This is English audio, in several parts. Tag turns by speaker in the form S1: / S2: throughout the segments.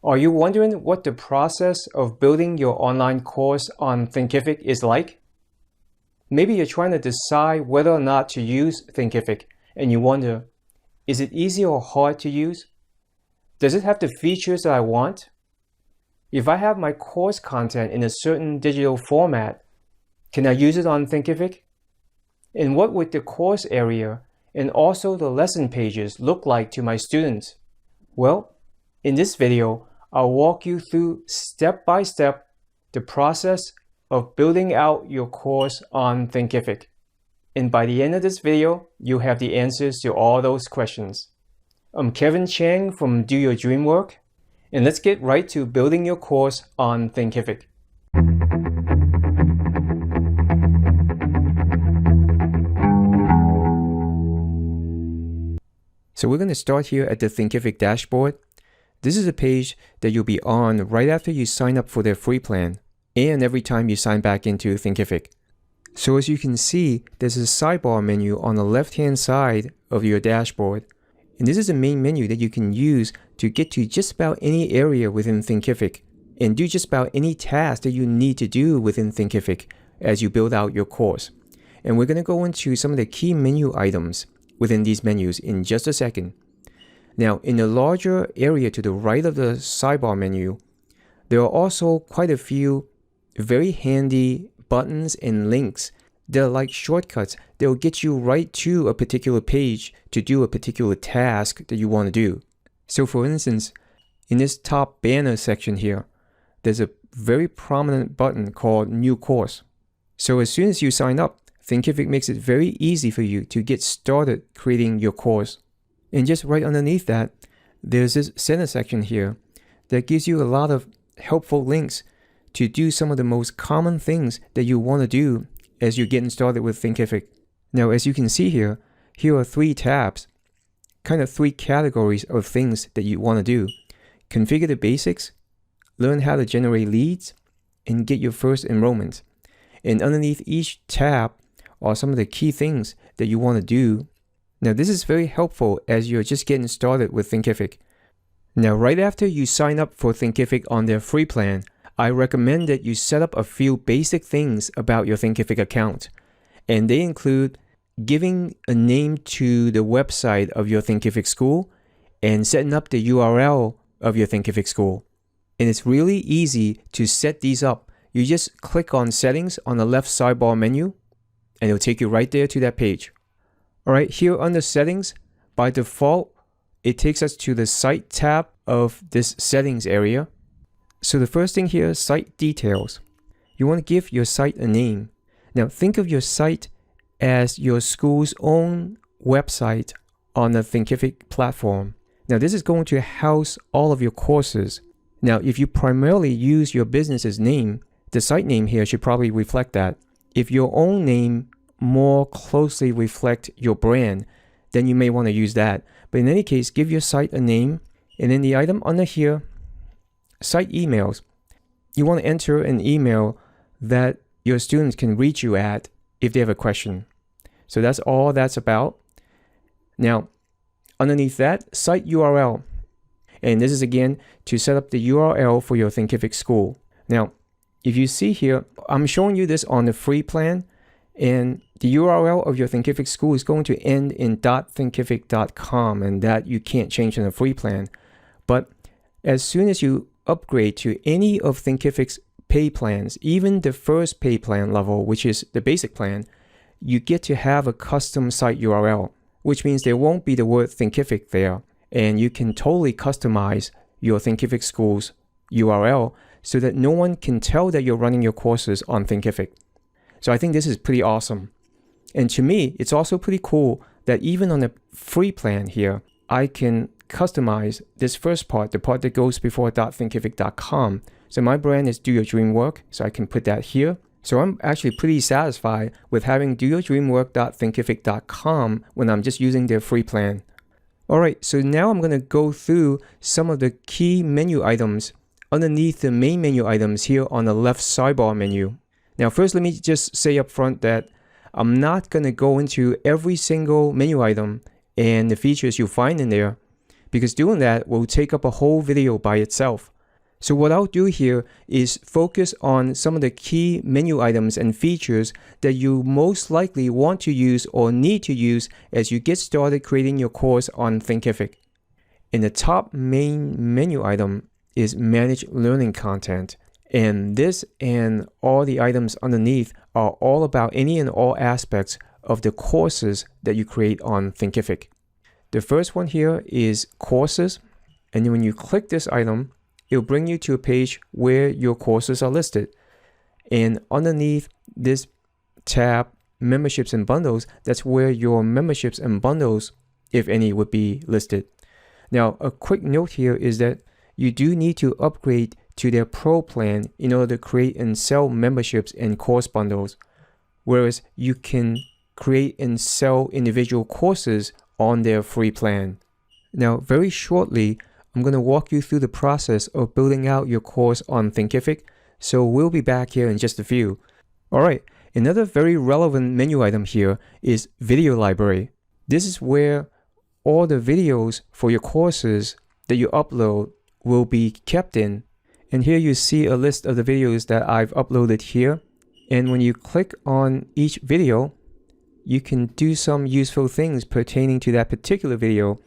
S1: Are you wondering what the process of building your online course on Thinkific is like? Maybe you're trying to decide whether or not to use Thinkific and you wonder, is it easy or hard to use? Does it have the features that I want? If I have my course content in a certain digital format, can I use it on Thinkific? And what would the course area and also the lesson pages look like to my students? Well, in this video, I'll walk you through step by step the process of building out your course on Thinkific. And by the end of this video, you'll have the answers to all those questions. I'm Kevin Chang from Do Your Dream Work, and let's get right to building your course on Thinkific. So we're going to start here at the Thinkific Dashboard. This is a page that you'll be on right after you sign up for their free plan and every time you sign back into Thinkific. So as you can see, there's a sidebar menu on the left-hand side of your dashboard. And this is the main menu that you can use to get to just about any area within Thinkific and do just about any task that you need to do within Thinkific as you build out your course. And we're going to go into some of the key menu items within these menus in just a second. Now, in the larger area to the right of the sidebar menu, there are also quite a few very handy buttons and links that are like shortcuts that will get you right to a particular page to do a particular task that you want to do. So for instance, in this top banner section here, there's a very prominent button called New Course. So as soon as you sign up, Thinkific makes it very easy for you to get started creating your course. And just right underneath that, there's this center section here that gives you a lot of helpful links to do some of the most common things that you want to do as you're getting started with Thinkific. Now, as you can see here are three tabs, kind of three categories of things that you want to do. Configure the basics, learn how to generate leads, and get your first enrollment. And underneath each tab are some of the key things that you want to do. Now, this is very helpful as you're just getting started with Thinkific. Now, right after you sign up for Thinkific on their free plan, I recommend that you set up a few basic things about your Thinkific account. And they include giving a name to the website of your Thinkific school and setting up the URL of your Thinkific school. And it's really easy to set these up. You just click on Settings on the left sidebar menu, and it'll take you right there to that page. All right, here under Settings, by default, it takes us to the Site tab of this Settings area. So the first thing here is Site Details. You want to give your site a name. Now think of your site as your school's own website on the Thinkific platform. Now this is going to house all of your courses. Now if you primarily use your business's name, the site name here should probably reflect that. If your own name more closely reflect your brand, then you may want to use that. But in any case, give your site a name, and then the item under here, site emails. You want to enter an email that your students can reach you at if they have a question. So that's all that's about. Now, underneath that, site URL. And this is again to set up the URL for your Thinkific school. Now, if you see here, I'm showing you this on the free plan, and the URL of your Thinkific school is going to end in .thinkific.com, and that you can't change in the free plan. But as soon as you upgrade to any of Thinkific's pay plans, even the first pay plan level, which is the basic plan, you get to have a custom site URL, which means there won't be the word Thinkific there, and you can totally customize your Thinkific school's URL so that no one can tell that you're running your courses on Thinkific. So I think this is pretty awesome. And to me, it's also pretty cool that even on the free plan here, I can customize this first part, the part that goes before .thinkific.com. So my brand is Do Your Dream Work, so I can put that here. So I'm actually pretty satisfied with having doyourdreamwork.thinkific.com when I'm just using their free plan. All right, so now I'm going to go through some of the key menu items underneath the main menu items here on the left sidebar menu. Now, first, let me just say up front that I'm not going to go into every single menu item and the features you find in there because doing that will take up a whole video by itself. So what I'll do here is focus on some of the key menu items and features that you most likely want to use or need to use as you get started creating your course on Thinkific. And the top main menu item is Manage Learning Content. And this and all the items underneath are all about any and all aspects of the courses that you create on Thinkific. The first one here is Courses. And then when you click this item, it'll bring you to a page where your courses are listed. And underneath this tab, Memberships and Bundles, that's where your memberships and bundles, if any, would be listed. Now, a quick note here is that you do need to upgrade to their Pro plan in order to create and sell memberships and course bundles, whereas you can create and sell individual courses on their free plan. Now, very shortly, I'm going to walk you through the process of building out your course on Thinkific, so we'll be back here in just a few. Alright, another very relevant menu item here is Video Library. This is where all the videos for your courses that you upload will be kept in. And here you see a list of the videos that I've uploaded here. And when you click on each video, you can do some useful things pertaining to that particular video.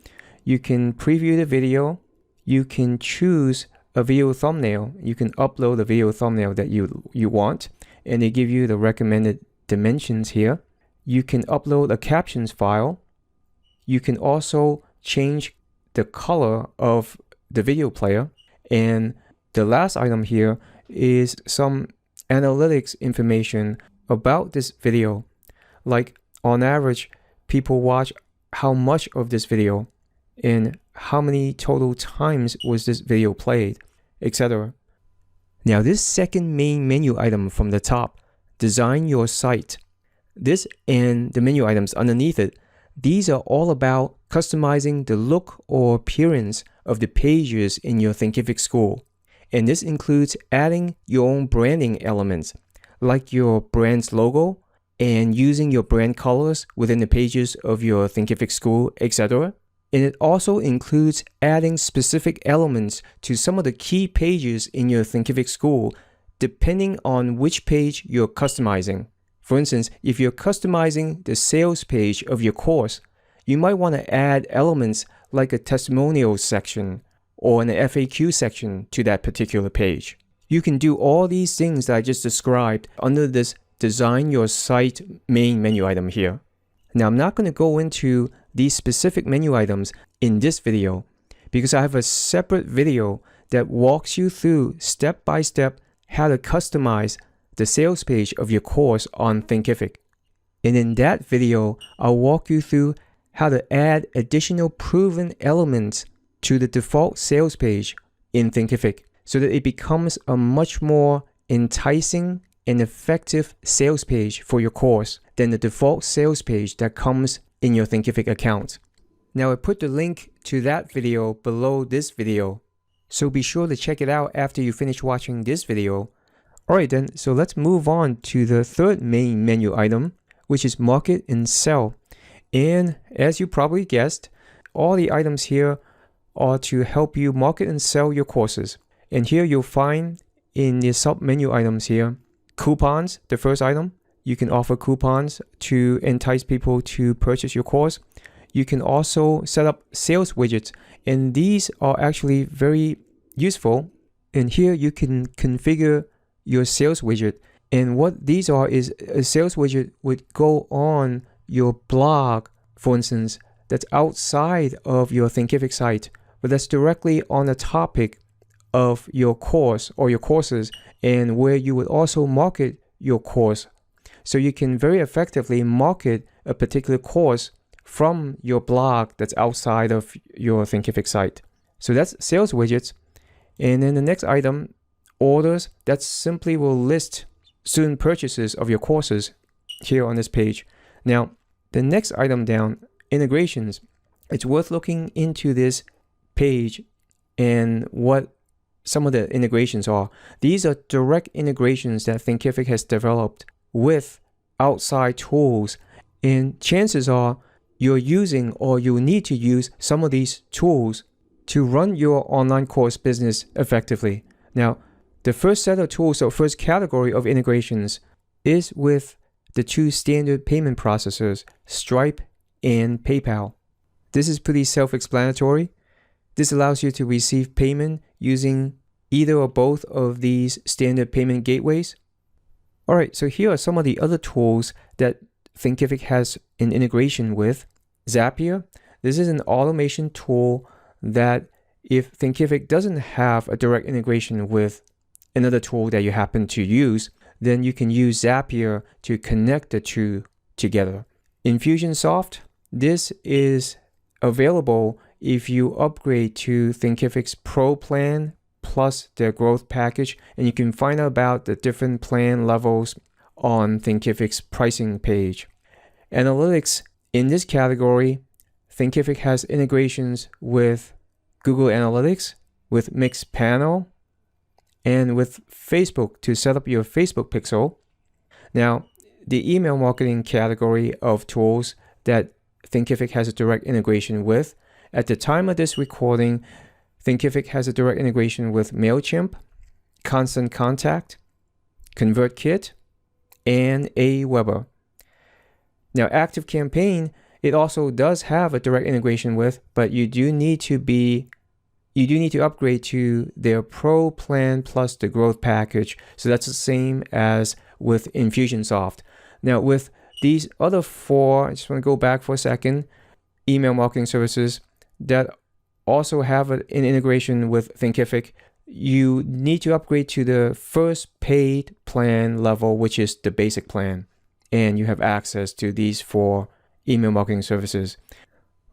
S1: You can preview the video. You can choose a video thumbnail. You can upload a video thumbnail that you want, and they give you the recommended dimensions here. You can upload a captions file. You can also change the color of the video player. And the last item here is some analytics information about this video. Like on average, people watch how much of this video and how many total times was this video played, etc. Now this second main menu item from the top, Design Your Site. This and the menu items underneath it, these are all about customizing the look or appearance of the pages in your Thinkific school. And this includes adding your own branding elements, like your brand's logo, and using your brand colors within the pages of your Thinkific school, etc. And it also includes adding specific elements to some of the key pages in your Thinkific school, depending on which page you're customizing. For instance, if you're customizing the sales page of your course, you might want to add elements like a testimonials section or an FAQ section to that particular page. You can do all these things that I just described under this Design Your Site main menu item here. Now, I'm not going to go into these specific menu items in this video because I have a separate video that walks you through step by step how to customize the sales page of your course on Thinkific. And in that video, I'll walk you through how to add additional proven elements to the default sales page in Thinkific so that it becomes a much more enticing and effective sales page for your course than the default sales page that comes in your Thinkific account. Now I put the link to that video below this video, so be sure to check it out after you finish watching this video. Alright then, so let's move on to the third main menu item, which is Market and Sell. And as you probably guessed, all the items here are to help you market and sell your courses. And here you'll find in the sub menu items here, coupons, the first item. You can offer coupons to entice people to purchase your course. You can also set up sales widgets, and these are actually very useful. And here you can configure your sales widget. And what these are is a sales widget would go on your blog, for instance, that's outside of your Thinkific site, but that's directly on the topic of your course or your courses, and where you would also market your course. So you can very effectively market a particular course from your blog that's outside of your Thinkific site. So that's sales widgets. And then the next item, orders, that simply will list student purchases of your courses here on this page. Now, the next item down, integrations. It's worth looking into this page and what some of the integrations are. These are direct integrations that Thinkific has developed with outside tools, and chances are you're using or you need to use some of these tools to run your online course business effectively. Now, the first set of tools or first category of integrations is with the two standard payment processors, Stripe and PayPal. This is pretty self-explanatory. This allows you to receive payment using either or both of these standard payment gateways. All right, so here are some of the other tools that Thinkific has an integration with. Zapier. This is an automation tool that if Thinkific doesn't have a direct integration with another tool that you happen to use, then you can use Zapier to connect the two together. Infusionsoft. This is available if you upgrade to Thinkific's Pro plan plus their growth package, and you can find out about the different plan levels on Thinkific's pricing page. Analytics. In this category, Thinkific has integrations with Google Analytics, with Mixpanel, and with Facebook to set up your Facebook pixel. Now, the email marketing category of tools that Thinkific has a direct integration with, at the time of this recording, Thinkific has a direct integration with MailChimp, Constant Contact, ConvertKit, and Aweber. Now, ActiveCampaign, it also does have a direct integration with, but you do need to upgrade to their Pro plan plus the growth package. So that's the same as with Infusionsoft. Now, with these other four, I just want to go back for a second, email marketing services that also have an integration with Thinkific, you need to upgrade to the first paid plan level, which is the basic plan. And you have access to these four email marketing services.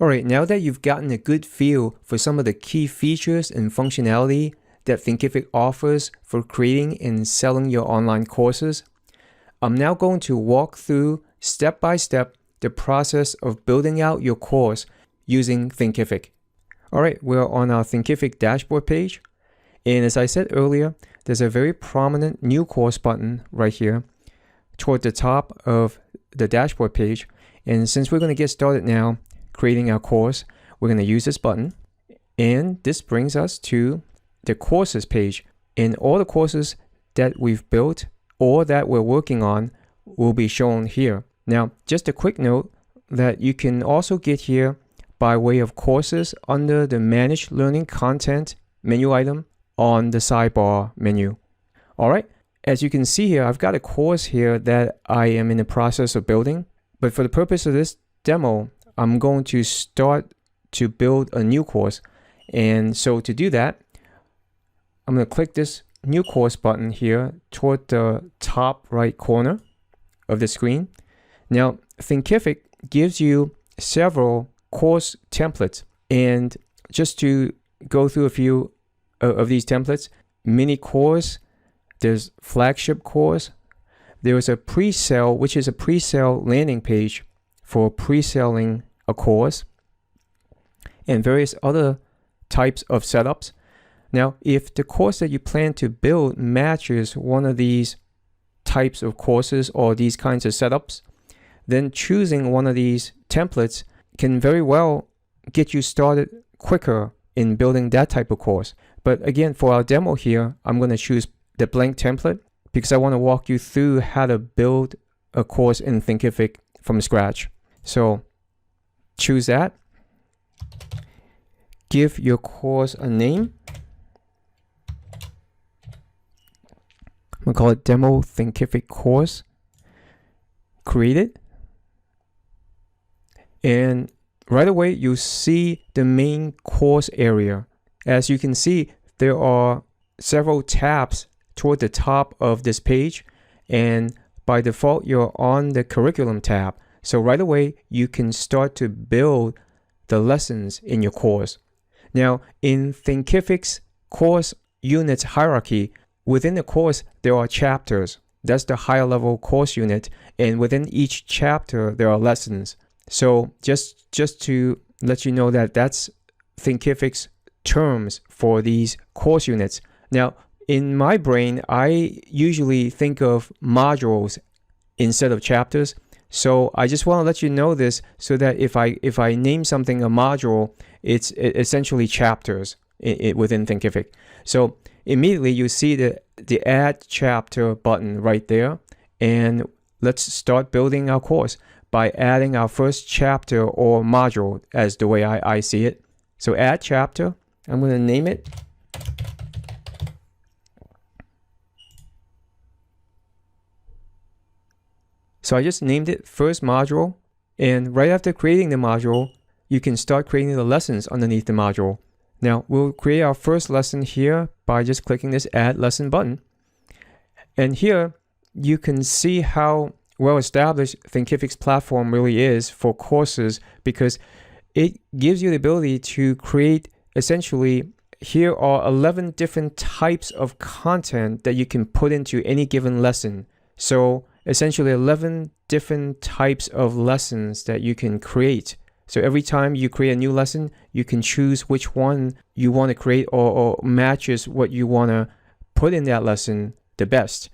S1: All right, now that you've gotten a good feel for some of the key features and functionality that Thinkific offers for creating and selling your online courses, I'm now going to walk through step by step the process of building out your course using Thinkific. All right, we're on our Thinkific dashboard page. And as I said earlier, there's a very prominent new course button right here toward the top of the dashboard page. And since we're going to get started now creating our course, we're going to use this button. And this brings us to the courses page. And all the courses that we've built or that we're working on will be shown here. Now, just a quick note that you can also get here by way of courses under the Manage Learning Content menu item on the sidebar menu. All right, as you can see here, I've got a course here that I am in the process of building. But for the purpose of this demo, I'm going to start to build a new course. And so to do that, I'm going to click this new course button here toward the top right corner of the screen. Now, Thinkific gives you several course templates. And just to go through a few of these templates, mini course, there's flagship course, there's a pre-sale, which is a pre-sale landing page for pre-selling a course, and various other types of setups. Now, if the course that you plan to build matches one of these types of courses or these kinds of setups, then choosing one of these templates can very well get you started quicker in building that type of course. But again, for our demo here, I'm going to choose the blank template because I want to walk you through how to build a course in Thinkific from scratch. So choose that. Give your course a name. I'm going to call it Demo Thinkific Course. Create it. And right away, you see the main course area. As you can see, there are several tabs toward the top of this page. And by default, you're on the curriculum tab. So right away, you can start to build the lessons in your course. Now, in Thinkific's course units hierarchy, within the course, there are chapters. That's the higher level course unit. And within each chapter, there are lessons. So just to let you know that that's Thinkific's terms for these course units. Now, in my brain, I usually think of modules instead of chapters. So I just want to let you know this so that if I name something a module, it's essentially chapters within Thinkific. So immediately you see the add chapter button right there. And let's start building our course by adding our first chapter or module as the way I see it. So add chapter, I'm going to name it. So I just named it first module, and right after creating the module, you can start creating the lessons underneath the module. Now we'll create our first lesson here by just clicking this add lesson button. And here you can see how well established Thinkific's platform really is for courses, because it gives you the ability to create essentially, here are 11 different types of content that you can put into any given lesson. So essentially 11 different types of lessons that you can create. So every time you create a new lesson, you can choose which one you want to create or matches what you want to put in that lesson the best.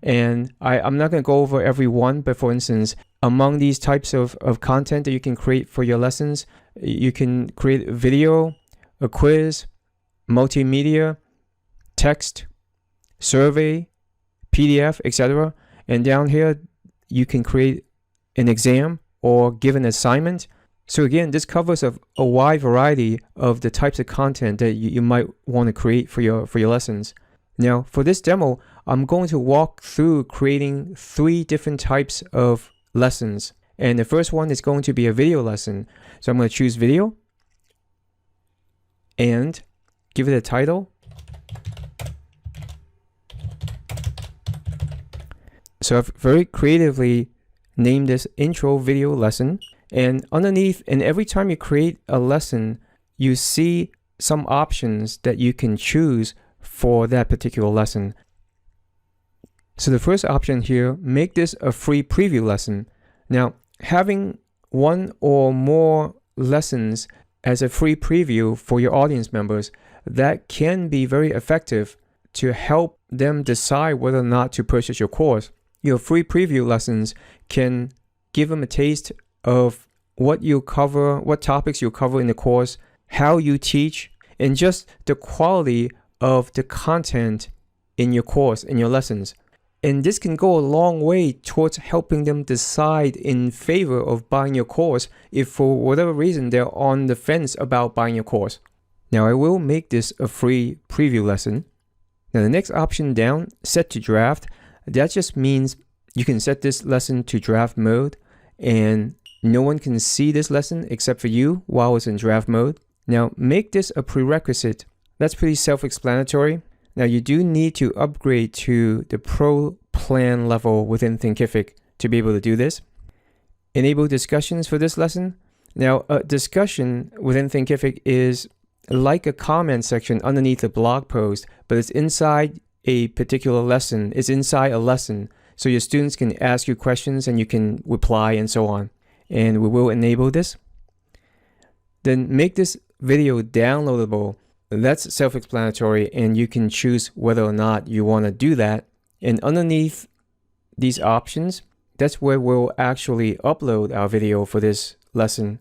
S1: And I'm not going to go over every one, but for instance, among these types of content that you can create for your lessons, you can create a video, a quiz, multimedia, text, survey, PDF, etc. And down here, you can create an exam or give an assignment. So again, this covers a wide variety of the types of content that you might want to create for your lessons. Now, for this demo, I'm going to walk through creating 3 different types of lessons. And the first one is going to be a video lesson. So I'm going to choose video and give it a title. So I've very creatively named this intro video lesson. And underneath, and every time you create a lesson, you see some options that you can choose for that particular lesson. So the first option here, make this a free preview lesson. Now, having one or more lessons as a free preview for your audience members, that can be very effective to help them decide whether or not to purchase your course. Your free preview lessons can give them a taste of what you cover, what topics you cover in the course, how you teach, and just the quality of the content in your course, in your lessons. And this can go a long way towards helping them decide in favor of buying your course if for whatever reason they're on the fence about buying your course. Now I will make this a free preview lesson. Now the next option down, set to draft, that just means you can set this lesson to draft mode and no one can see this lesson except for you while it's in draft mode. Now make this a prerequisite. That's pretty self-explanatory. Now you do need to upgrade to the Pro plan level within Thinkific to be able to do this. Enable discussions for this lesson. Now a discussion within Thinkific is like a comment section underneath a blog post, but it's inside a particular lesson. It's inside a lesson. So your students can ask you questions and you can reply and so on. And we will enable this. Then make this video downloadable. That's self-explanatory and you can choose whether or not you want to do that. And underneath these options, that's where we'll actually upload our video for this lesson.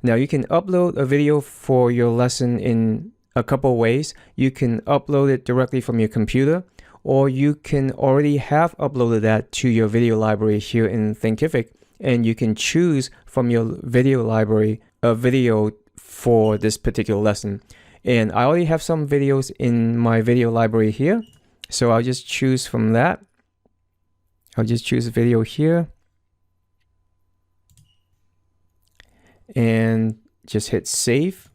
S1: Now you can upload a video for your lesson in a couple ways. You can upload it directly from your computer, or you can already have uploaded that to your video library here in Thinkific, and you can choose from your video library a video for this particular lesson. And I already have some videos in my video library here, so I'll just choose from that. I'll just choose a video here and just hit save.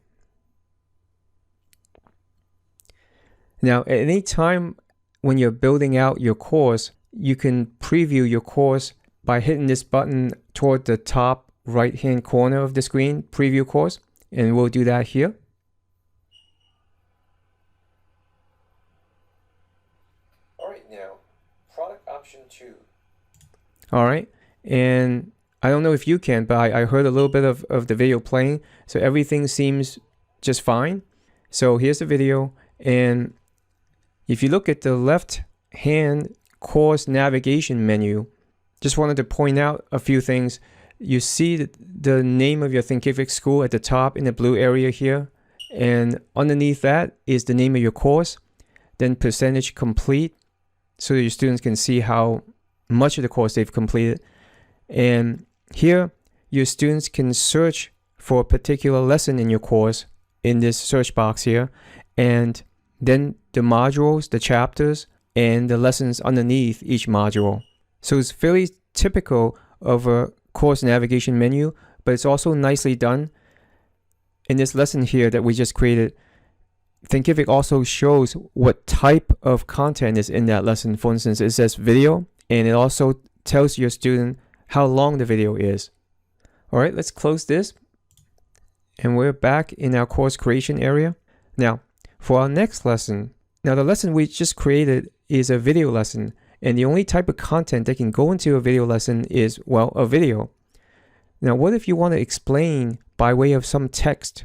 S1: Now, at any time when you're building out your course, you can preview your course by hitting this button toward the top right-hand corner of the screen, preview course, and we'll do that here. All right, now, product option 2. All right, and I don't know if you can, but I heard a little bit of the video playing, so everything seems just fine. So here's the video, and if you look at the left-hand course navigation menu, just wanted to point out a few things. You see the name of your Thinkific school at the top in the blue area here, and underneath that is the name of your course, then percentage complete, so that your students can see how much of the course they've completed. And here your students can search for a particular lesson in your course in this search box here, and then the modules, the chapters, and the lessons underneath each module. So it's fairly typical of a course navigation menu, but it's also nicely done. In this lesson here that we just created, Thinkific also shows what type of content is in that lesson. For instance, it says video, and it also tells your student how long the video is. All right, let's close this. And we're back in our course creation area. Now, for our next lesson, now the lesson we just created is a video lesson. And the only type of content that can go into a video lesson is, well, a video. Now, what if you want to explain by way of some text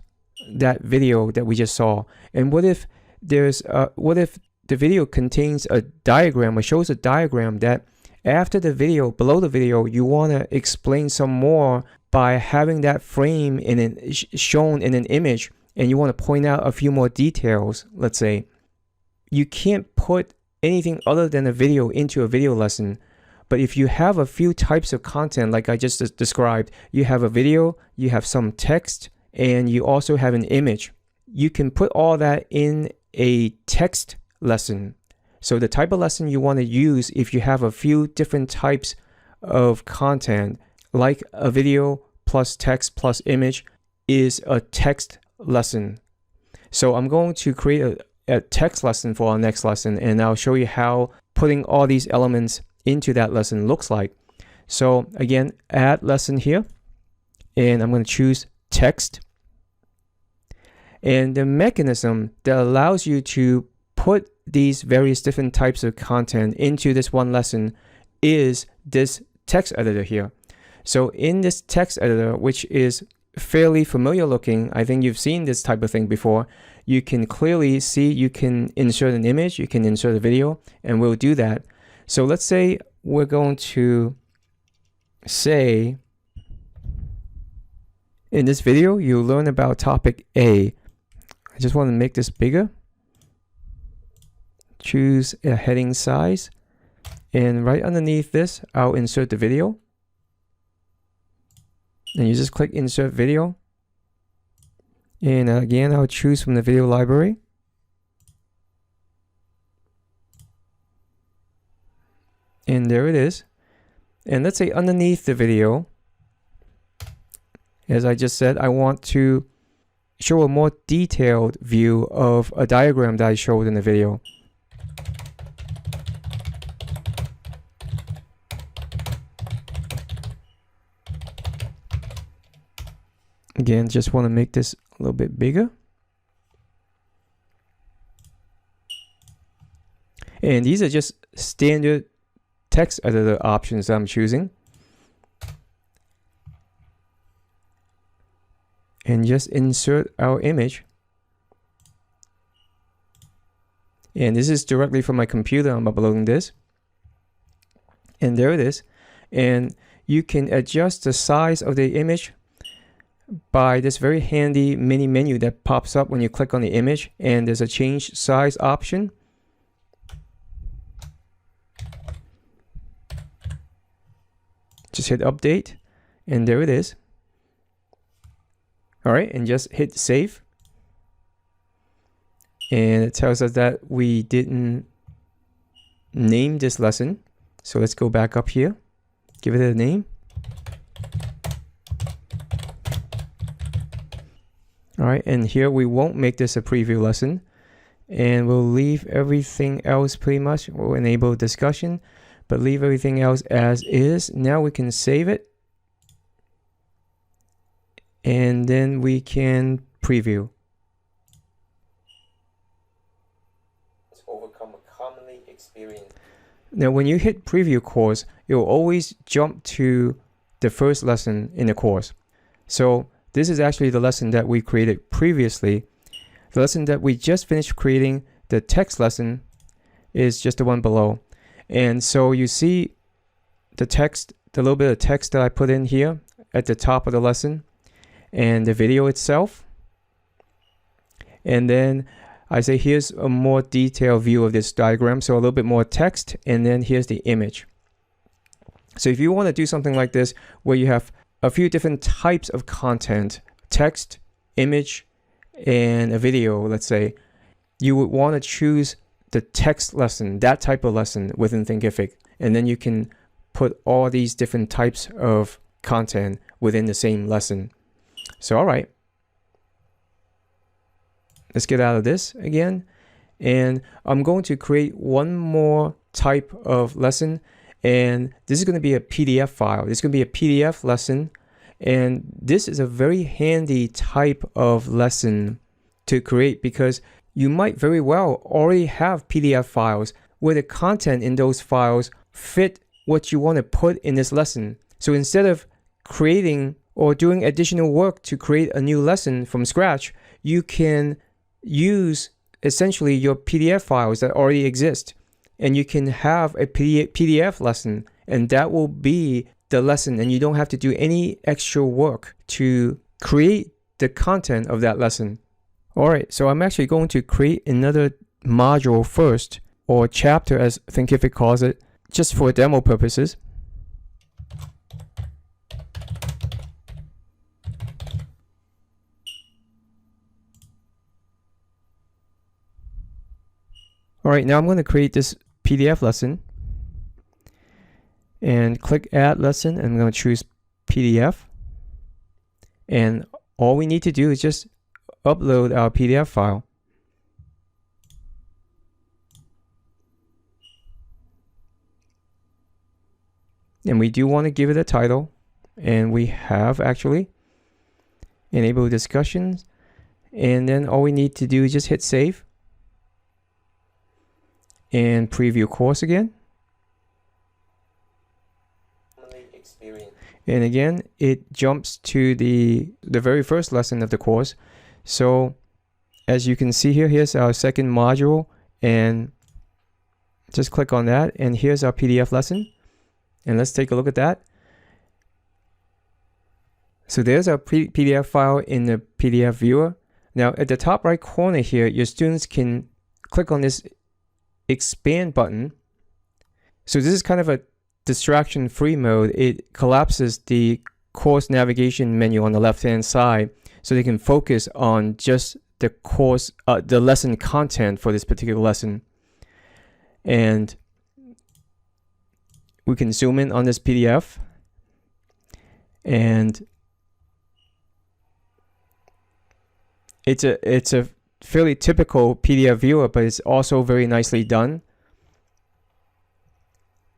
S1: that video that we just saw? And what if the video contains a diagram or shows a diagram that after the video, below the video, you want to explain some more by having that frame shown in an image, and you want to point out a few more details, let's say. You can't put anything other than a video into a video lesson. But if you have a few types of content like I just described, you have a video, you have some text, and you also have an image, you can put all that in a text lesson. So the type of lesson you want to use if you have a few different types of content, like a video plus text plus image, is a text lesson. So I'm going to create a text lesson for our next lesson, and I'll show you how putting all these elements into that lesson looks like. So again, add lesson here, and I'm going to choose text. And the mechanism that allows you to put these various different types of content into this one lesson is this text editor here. So in this text editor, which is fairly familiar looking, I think you've seen this type of thing before, you can clearly see you can insert an image, you can insert a video, and we'll do that. So let's say we're going to say, in this video, you'll learn about topic A. I just want to make this bigger. Choose a heading size, and right underneath this, I'll insert the video. And you just click insert video. And again, I'll choose from the video library. And there it is. And let's say underneath the video, as I just said, I want to show a more detailed view of a diagram that I showed in the video. Again, just want to make this a little bit bigger. And these are just standard text editor options that I'm choosing. And just insert our image. And this is directly from my computer. I'm uploading this. And there it is. And you can adjust the size of the image by this very handy mini menu that pops up when you click on the image, and there's a change size option. Just hit update, and there it is. All right, and just hit save. And it tells us that we didn't name this lesson. So let's go back up here, give it a name. All right, and here we won't make this a preview lesson, and we'll leave everything else pretty much. We'll enable discussion, but leave everything else as is. Now we can save it, and then we can preview. Let's overcome a commonly experienced. Now, when you hit preview course, you'll always jump to the first lesson in the course. So this is actually the lesson that we created previously. The lesson that we just finished creating, the text lesson, is just the one below. And so you see the text, the little bit of text that I put in here at the top of the lesson, and the video itself. And then I say here's a more detailed view of this diagram, so a little bit more text, and then here's the image. So if you want to do something like this where you have a few different types of content, text, image, and a video, let's say, you would want to choose the text lesson, that type of lesson within Thinkific, and then you can put all these different types of content within the same lesson. So all right, let's get out of this again, and I'm going to create one more type of lesson, and this is going to be a PDF file. This is going to be a PDF lesson, and this is a very handy type of lesson to create because you might very well already have PDF files where the content in those files fit what you want to put in this lesson. So instead of creating or doing additional work to create a new lesson from scratch, you can use essentially your PDF files that already exist, and you can have a PDF lesson, and that will be the lesson, and you don't have to do any extra work to create the content of that lesson. All right, so I'm actually going to create another module first, or chapter as Thinkific calls it, just for demo purposes. All right, now I'm going to create this PDF lesson and click Add Lesson, and I'm going to choose PDF. And all we need to do is just upload our PDF file. And we do want to give it a title, and we have actually enable discussions, and then all we need to do is just hit save and preview course again. And again, it jumps to the very first lesson of the course. So as you can see here, here's our second module, and just click on that, and here's our PDF lesson. And let's take a look at that. So there's our PDF file in the PDF viewer. Now at the top right corner here, your students can click on this expand button. So this is kind of a distraction-free mode. It collapses the course navigation menu on the left-hand side so they can focus on just the course, the lesson content for this particular lesson. And we can zoom in on this PDF, and it's a fairly typical PDF viewer, but it's also very nicely done.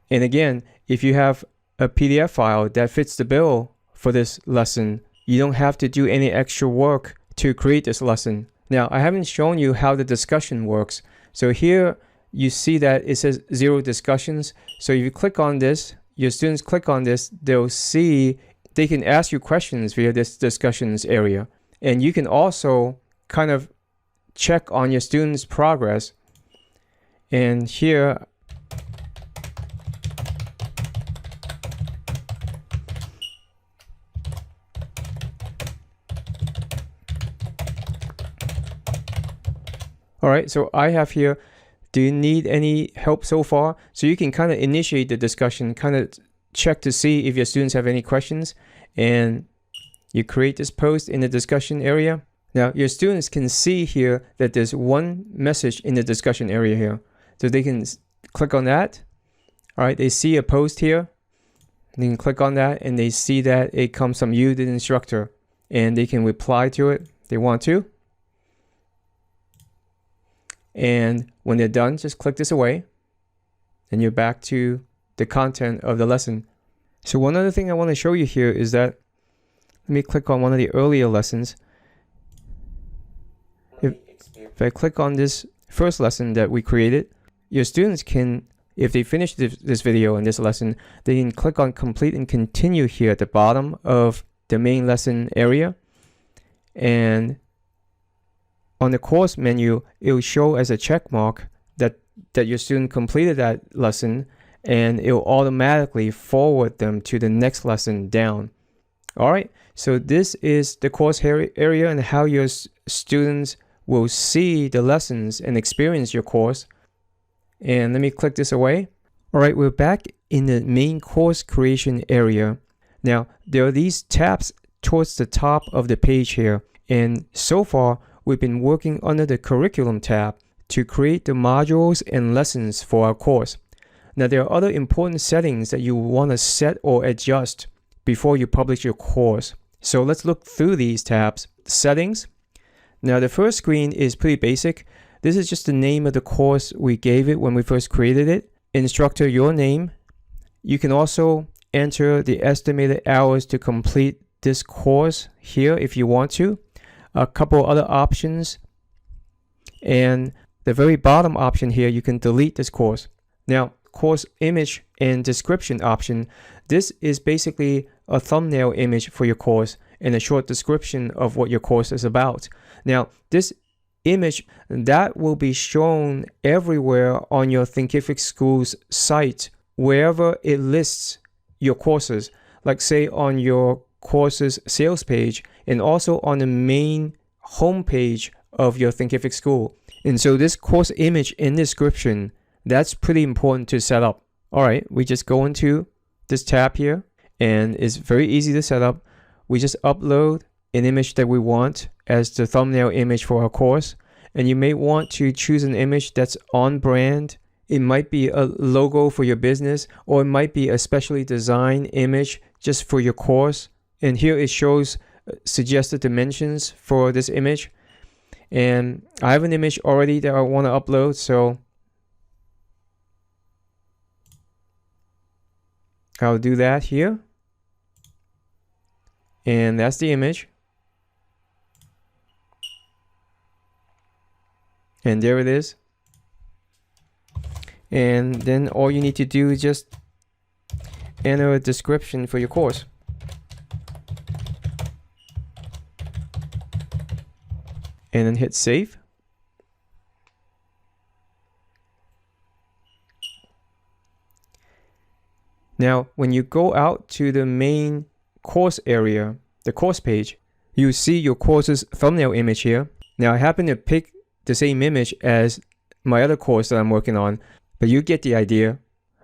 S1: And again, if you have a PDF file that fits the bill for this lesson, you don't have to do any extra work to create this lesson. Now, I haven't shown you how the discussion works. So here you see that it says 0 discussions. So if you click on this, your students click on this, they'll see they can ask you questions via this discussions area. And you can also kind of check on your students' progress. And here, all right, so I have here, do you need any help so far? So you can kind of initiate the discussion, kind of check to see if your students have any questions, and you create this post in the discussion area. Now your students can see here that there's one message in the discussion area here. So they can click on that. All right, they see a post here. They can click on that, and they see that it comes from you, the instructor, and they can reply to it if they want to. And when they're done, just click this away, and you're back to the content of the lesson. So one other thing I want to show you here is that, let me click on one of the earlier lessons. If I click on this first lesson that we created, your students can, if they finish this video and this lesson, they can click on complete and continue here at the bottom of the main lesson area. And on the course menu, it will show as a check mark that your student completed that lesson, and it will automatically forward them to the next lesson down. All right, so this is the course area and how your students will see the lessons and experience your course. And let me click this away. All right, we're back in the main course creation area. Now, there are these tabs towards the top of the page here. And so far, we've been working under the curriculum tab to create the modules and lessons for our course. Now, there are other important settings that you want to set or adjust before you publish your course. So let's look through these tabs. Settings. Now, the first screen is pretty basic. This is just the name of the course we gave it when we first created it. Instructor, your name. You can also enter the estimated hours to complete this course here if you want to. A couple other options. And the very bottom option here, you can delete this course. Now, course image and description option. This is basically a thumbnail image for your course and a short description of what your course is about. Now, this image that will be shown everywhere on your Thinkific School's site, wherever it lists your courses, like say on your courses sales page and also on the main homepage of your Thinkific School. And so this course image and description, that's pretty important to set up. All right, we just go into this tab here and it's very easy to set up. We just upload an image that we want as the thumbnail image for our course. And you may want to choose an image that's on brand. It might be a logo for your business, or it might be a specially designed image just for your course. And here it shows suggested dimensions for this image. And I have an image already that I want to upload, so I'll do that here. And that's the image. And there it is. And then all you need to do is just enter a description for your course. And then hit save. Now, when you go out to the main course area, the course page, you see your course's thumbnail image here. Now, I happen to pick the same image as my other course that I'm working on, but you get the idea.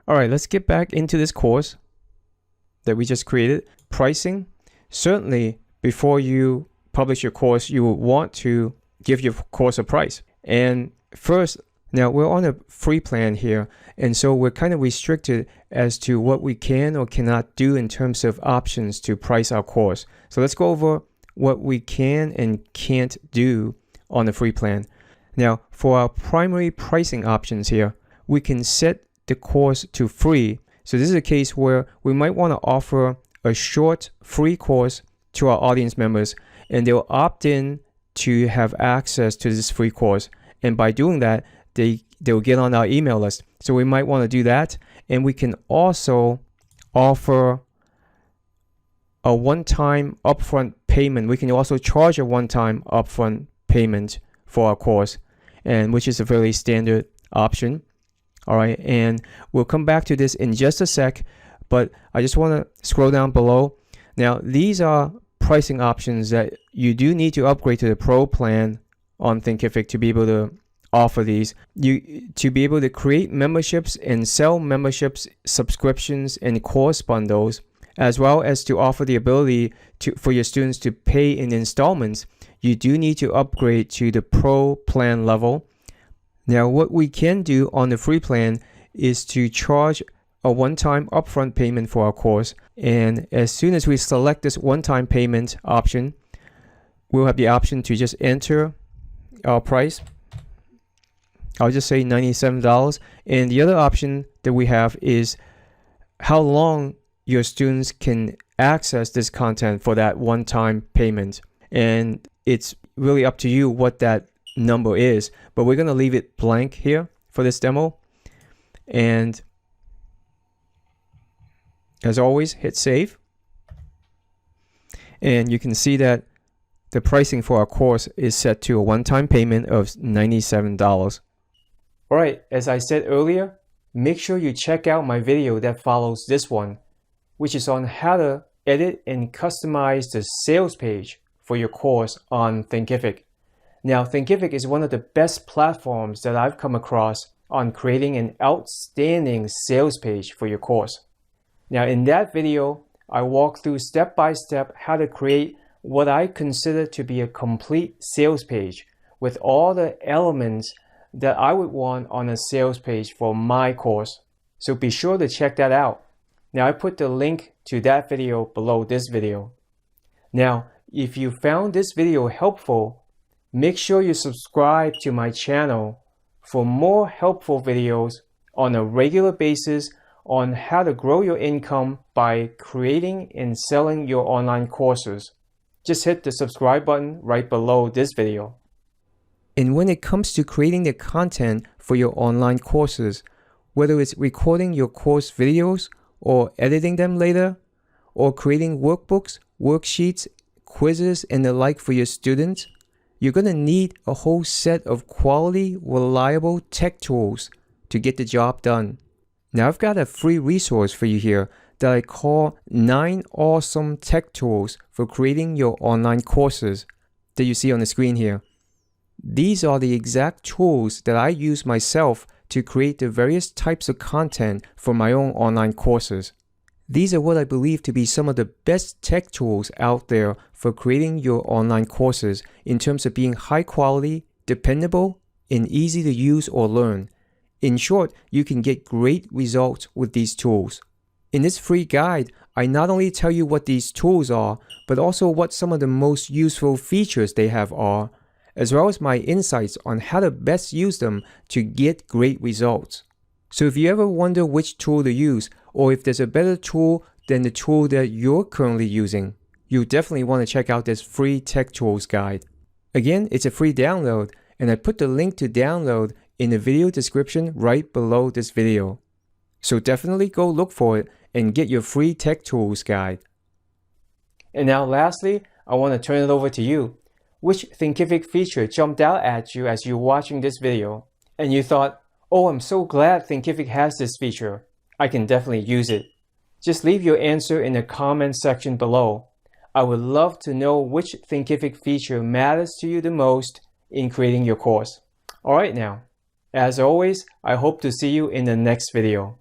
S1: All right, let's get back into this course that we just created. Pricing. Certainly, before you publish your course, you will want to give your course a price. And first, now we're on a free plan here, and so we're kind of restricted as to what we can or cannot do in terms of options to price our course. So let's go over what we can and can't do on the free plan. Now, for our primary pricing options here, we can set the course to free. So this is a case where we might want to offer a short free course to our audience members, and they'll opt in to have access to this free course. And by doing that, they'll get on our email list. So we might want to do that. And we can also offer a one-time upfront payment. We can also charge a one-time upfront payment for our course, and which is a very standard option. All right, and we'll come back to this in just a sec, but I just want to scroll down below. Now, these are pricing options that you do need to upgrade to the Pro plan on Thinkific to be able to offer these. To be able to create memberships and sell memberships, subscriptions, and course bundles, as well as to offer the ability for your students to pay in installments, you do need to upgrade to the Pro plan level. Now, what we can do on the free plan is to charge a one-time upfront payment for our course. And as soon as we select this one-time payment option, we'll have the option to just enter our price. I'll just say $97. And the other option that we have is how long your students can access this content for that one-time payment. And it's really up to you what that number is, but we're going to leave it blank here for this demo. And as always, hit save. And you can see that the pricing for our course is set to a one-time payment of $97. All right, as I said earlier, make sure you check out my video that follows this one, which is on how to edit and customize the sales page for your course on Thinkific. Now, Thinkific is one of the best platforms that I've come across on creating an outstanding sales page for your course. Now, in that video, I walk through step by step how to create what I consider to be a complete sales page with all the elements that I would want on a sales page for my course. So be sure to check that out. Now, I put the link to that video below this video. Now, if you found this video helpful, make sure you subscribe to my channel for more helpful videos on a regular basis on how to grow your income by creating and selling your online courses. Just hit the subscribe button right below this video. And when it comes to creating the content for your online courses, whether it's recording your course videos or editing them later, or creating workbooks, worksheets, quizzes, and the like for your students, you're going to need a whole set of quality, reliable tech tools to get the job done. Now, I've got a free resource for you here that I call 9 awesome tech tools for creating your online courses that you see on the screen here. These are the exact tools that I use myself to create the various types of content for my own online courses. These are what I believe to be some of the best tech tools out there for creating your online courses in terms of being high quality, dependable, and easy to use or learn. In short, you can get great results with these tools. In this free guide, I not only tell you what these tools are, but also what some of the most useful features they have are, as well as my insights on how to best use them to get great results. So if you ever wonder which tool to use, or if there's a better tool than the tool that you're currently using, you definitely want to check out this free tech tools guide. Again, it's a free download, and I put the link to download in the video description right below this video. So definitely go look for it and get your free tech tools guide. And now lastly, I want to turn it over to you. Which Thinkific feature jumped out at you as you're watching this video, and you thought, oh, I'm so glad Thinkific has this feature. I can definitely use it. Just leave your answer in the comment section below. I would love to know which Thinkific feature matters to you the most in creating your course. Alright now, as always, I hope to see you in the next video.